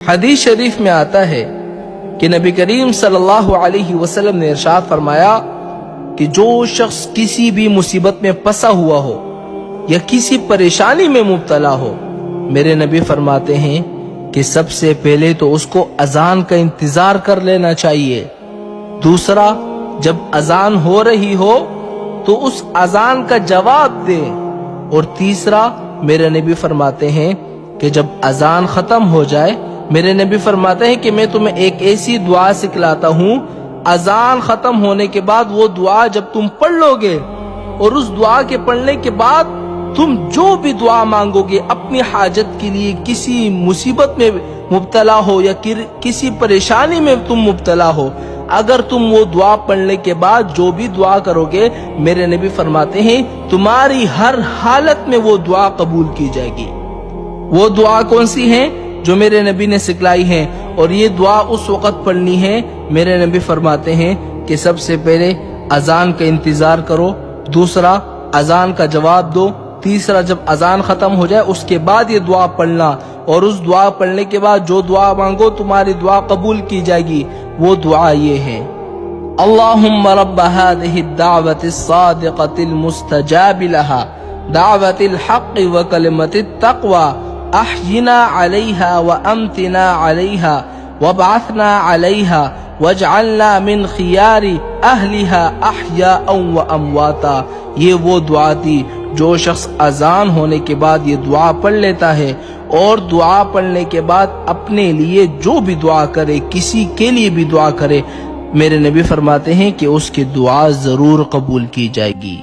حدیث شریف میں آتا ہے کہ نبی کریم صلی اللہ علیہ وسلم نے ارشاد فرمایا کہ جو شخص کسی بھی مصیبت میں پھنسا ہوا ہو یا کسی پریشانی میں مبتلا ہو، میرے نبی فرماتے ہیں کہ سب سے پہلے تو اس کو اذان کا انتظار کر لینا چاہیے، دوسرا جب اذان ہو رہی ہو تو اس اذان کا جواب دے، اور تیسرا میرے نبی فرماتے ہیں کہ جب اذان ختم ہو جائے، میرے نبی فرماتے ہیں کہ میں تمہیں ایک ایسی دعا سکھلاتا ہوں، اذان ختم ہونے کے بعد وہ دعا جب تم پڑھ لو گے اور اس دعا کے پڑھنے کے بعد تم جو بھی دعا مانگو گے اپنی حاجت کے لیے، کسی مصیبت میں مبتلا ہو یا کسی پریشانی میں تم مبتلا ہو، اگر تم وہ دعا پڑھنے کے بعد جو بھی دعا کرو گے، میرے نبی فرماتے ہیں تمہاری ہر حالت میں وہ دعا قبول کی جائے گی۔ وہ دعا کون سی ہے جو میرے نبی نے سکھلائی ہے، اور یہ دعا اس وقت پڑھنی ہے، میرے نبی فرماتے ہیں کہ سب سے پہلے اذان کا انتظار کرو، دوسرا اذان کا جواب دو، تیسرا جب اذان ختم ہو جائے اس کے بعد یہ دعا پڑھنا، اور اس دعا پڑھنے کے بعد جو دعا مانگو تمہاری دعا قبول کی جائے گی۔ وہ دعا یہ ہے: اللہم رب هذه الدعوة الصادقة المستجاب لها دعوة الحق وکلمة التقوى احینا علیہا وامتنا علیہا وابعثنا علیہا واجعلنا من خیار اہلہا احیاء وامواتا۔ یہ وہ دعا تھی جو شخص اذان ہونے کے بعد یہ دعا پڑھ لیتا ہے، اور دعا پڑھنے کے بعد اپنے لیے جو بھی دعا کرے، کسی کے لیے بھی دعا کرے، میرے نبی فرماتے ہیں کہ اس کی دعا ضرور قبول کی جائے گی۔